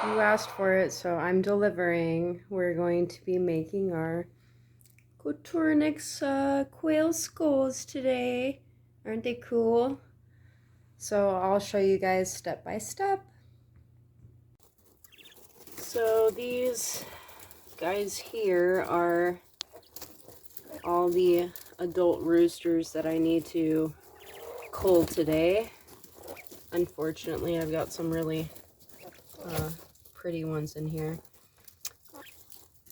You asked for it, so I'm delivering. We're going to be making our Coturnix quail skulls today. Aren't they cool? So I'll show you guys step by step. So these guys here are all the adult roosters that I need to cull today. Unfortunately, I've got some really pretty ones in here.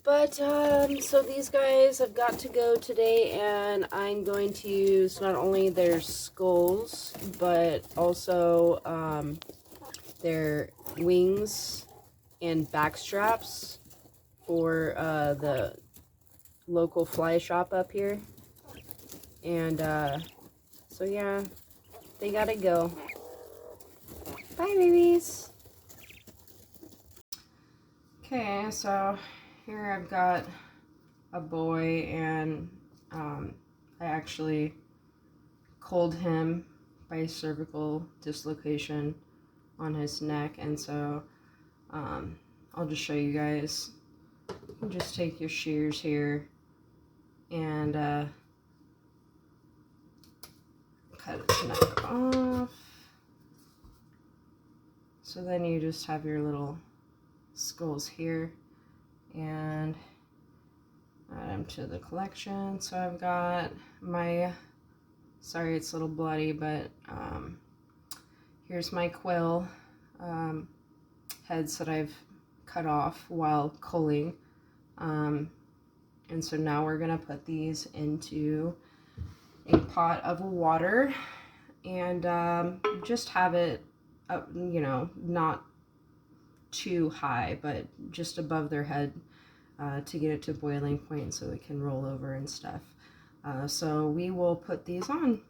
But, so these guys have got to go today, and I'm going to use not only their skulls, but also, their wings and back straps for, the local fly shop up here. And, so yeah, they gotta go. Bye, babies! Okay, so here I've got a boy, and I actually culled him by cervical dislocation on his neck, and so I'll just show you guys. You can just take your shears here and cut its neck off. So then you just have your little skulls here, and add them to the collection. So I've got my, sorry it's a little bloody, but here's my quail heads that I've cut off while culling. And so now we're gonna put these into a pot of water and just have it up, you know, not too high, but just above their head to get it to boiling point so it can roll over and stuff. So we will put these on.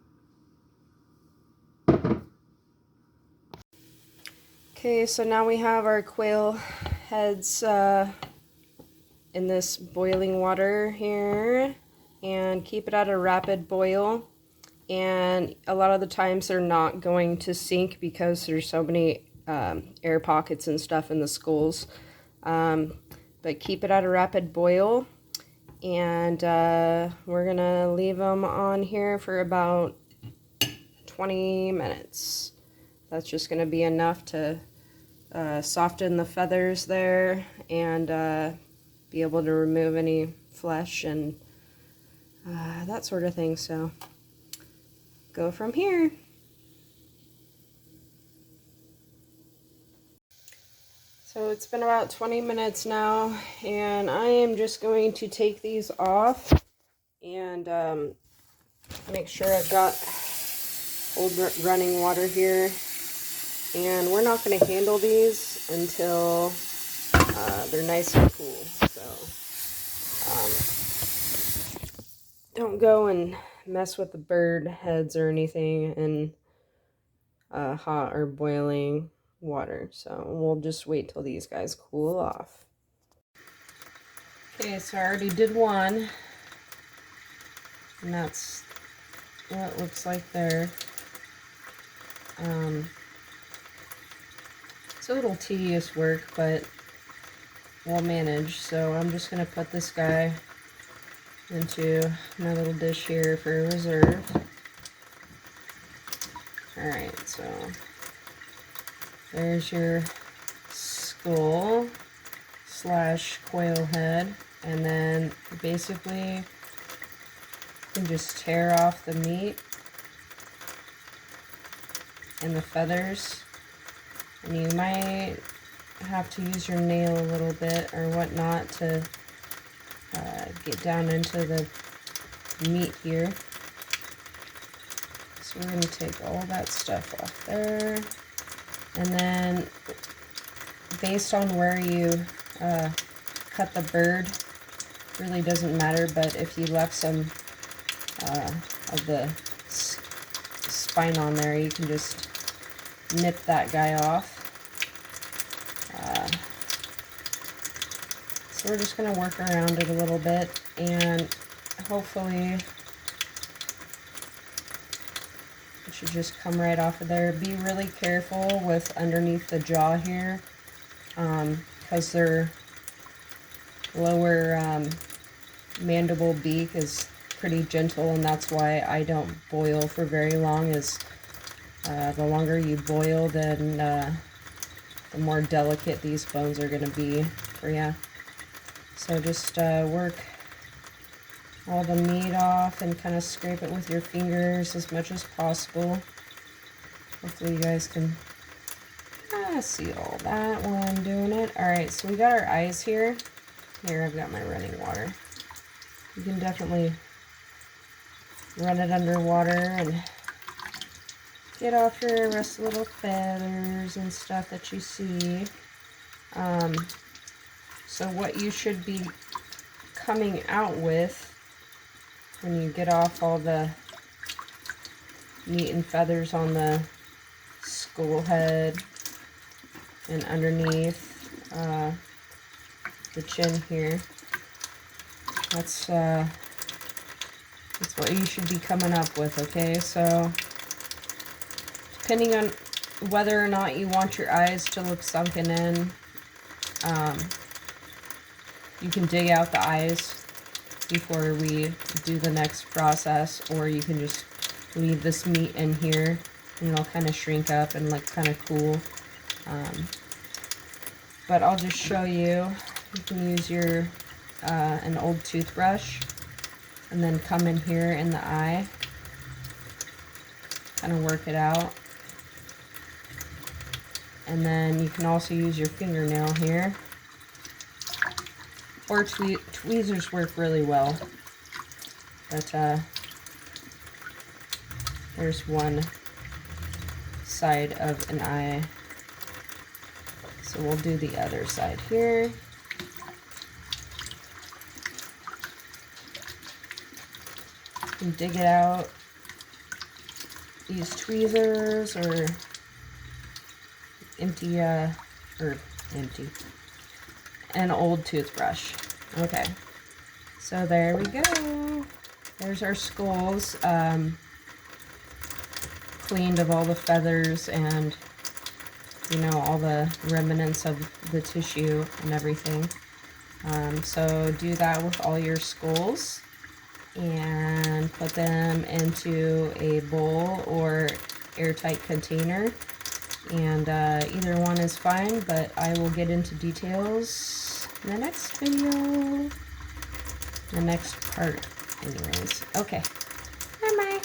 Okay, so now we have our quail heads in this boiling water here, and keep it at a rapid boil. And a lot of the times they're not going to sink because there's so many air pockets and stuff in the skulls. But keep it at a rapid boil, and we're gonna leave them on here for about 20 minutes. That's just gonna be enough to soften the feathers there and be able to remove any flesh and that sort of thing. So go from here. So it's been about 20 minutes now, and I am just going to take these off and make sure I've got old running water here. And we're not going to handle these until they're nice and cool. So don't go and mess with the bird heads or anything in hot or boiling water. So we'll just wait till these guys cool off. Okay, so I already did one, and that's what it looks like there. It's a little tedious work, but we'll manage. So I'm just going to put this guy into my little dish here for reserve. Alright, so there's your skull slash quail head, and then basically you can just tear off the meat and the feathers, and you might have to use your nail a little bit or whatnot to get down into the meat here. So we're going to take all that stuff off there, and then based on where you cut the bird, really doesn't matter, but if you left some of the spine on there, you can just nip that guy off. So we're just going to work around it a little bit, and hopefully it should just come right off of there. Be really careful with underneath the jaw here. because their lower mandible beak is pretty gentle, and that's why I don't boil for very long. Is the longer you boil, then the more delicate these bones are going to be for you. So just work all the meat off and kind of scrape it with your fingers as much as possible. Hopefully you guys can see all that while I'm doing it. Alright, so we got our eyes here. Here, I've got my running water. You can definitely run it underwater and get off your rest little feathers and stuff that you see. So what you should be coming out with when you get off all the meat and feathers on the skull head and underneath the chin here, that's what you should be coming up with. Okay, so depending on whether or not you want your eyes to look sunken in, you can dig out the eyes before we do the next process, or you can just leave this meat in here and it'll kind of shrink up and like kind of cool. But I'll just show you. You can use your an old toothbrush and then come in here in the eye, kind of work it out. And then you can also use your fingernail here, or tweezers work really well. But there's one side of an eye, so we'll do the other side here. You can dig it out, use tweezers or an old toothbrush. Okay, so there we go. There's our skulls, cleaned of all the feathers and, you know, all the remnants of the tissue and everything. So do that with all your skulls and put them into a bowl or airtight container. And either one is fine, but I will get into details in the next video, the next part anyways. Okay, bye-bye.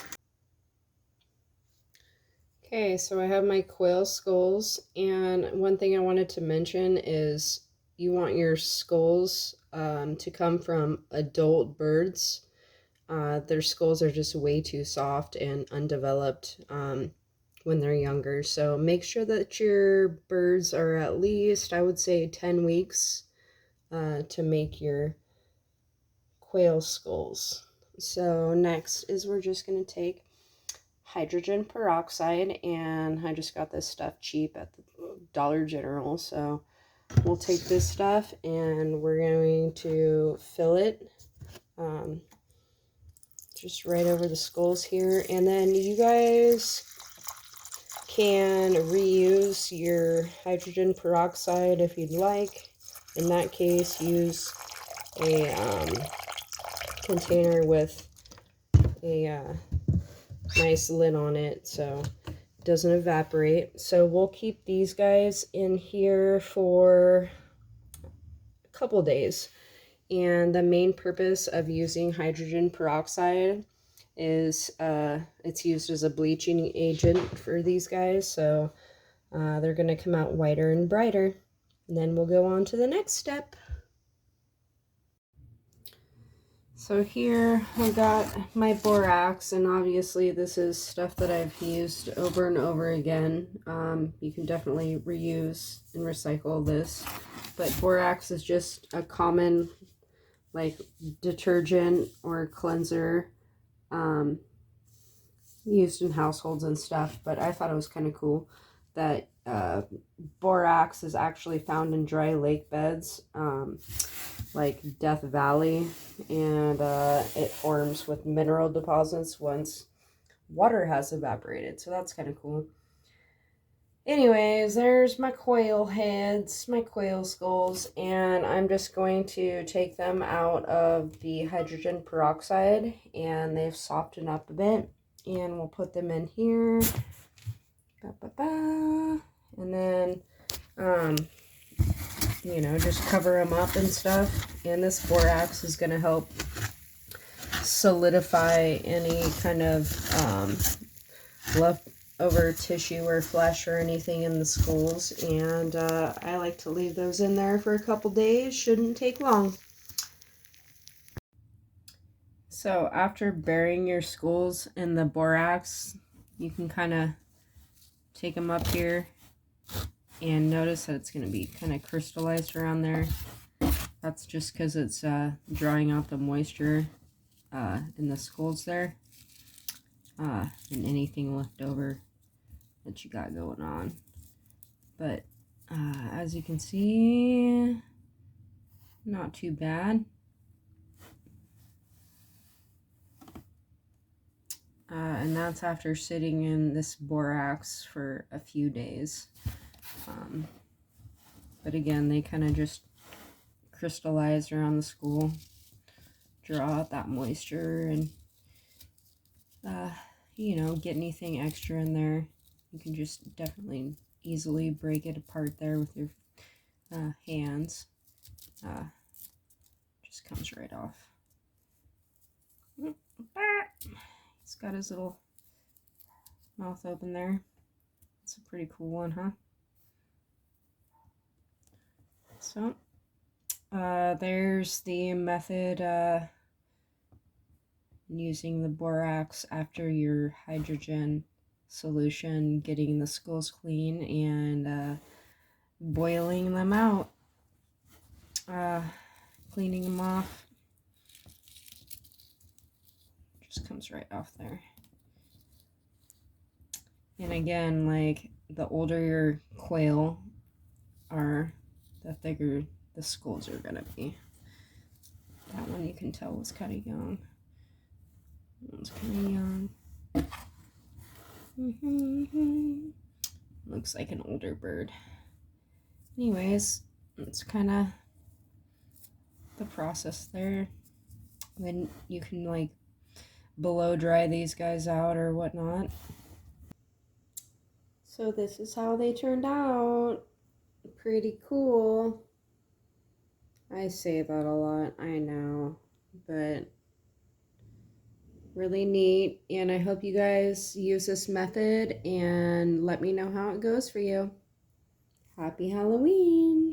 Okay, so I have my quail skulls, and one thing I wanted to mention is you want your skulls to come from adult birds. Their skulls are just way too soft and undeveloped when they're younger. So make sure that your birds are at least, I would say, 10 weeks to make your quail skulls. So next is we're just going to take hydrogen peroxide, and I just got this stuff cheap at the Dollar General. So we'll take this stuff and we're going to fill it just right over the skulls here. And then you guys can reuse your hydrogen peroxide if you'd like. In that case, use a container with a nice lid on it so it doesn't evaporate. So we'll keep these guys in here for a couple days. And the main purpose of using hydrogen peroxide is it's used as a bleaching agent for these guys, so they're going to come out whiter and brighter. And then we'll go on to the next step. So here we got my borax, and obviously this is stuff that I've used over and over again. You can definitely reuse and recycle this, but borax is just a common like detergent or cleanser used in households and stuff. But I thought it was kind of cool that borax is actually found in dry lake beds, like Death Valley, and it forms with mineral deposits once water has evaporated. So that's kind of cool. Anyways, there's my quail heads, my quail skulls, and I'm just going to take them out of the hydrogen peroxide, and they've softened up a bit, and we'll put them in here. And then, you know, just cover them up and stuff. And this borax is going to help solidify any kind of leftover tissue or flesh or anything in the skulls. And I like to leave those in there for a couple days. Shouldn't take long. So after burying your skulls in the borax, you can kind of take them up here and notice that it's going to be kind of crystallized around there. That's just because it's drawing out the moisture in the skulls there, and anything left over that you got going on. But as you can see, not too bad. And that's after sitting in this borax for a few days. But again, they kind of just crystallize around the skull, draw out that moisture, and you know, get anything extra in there. You can just definitely easily break it apart there with your hands. Just comes right off. He's got his little mouth open there. It's a pretty cool one, huh? So, there's the method using the borax after your hydrogen solution, getting the skulls clean, and boiling them out, cleaning them off. Just comes right off there. And again, like, the older your quail are, the thicker the skulls are gonna be. That one you can tell was kind of young. That one's kind of young. Looks like an older bird. Anyways, it's kind of the process there. Then you can like blow dry these guys out or whatnot. So this is how they turned out. Pretty cool. I say that a lot, I know, but really neat. And I hope you guys use this method and let me know how it goes for you. Happy Halloween!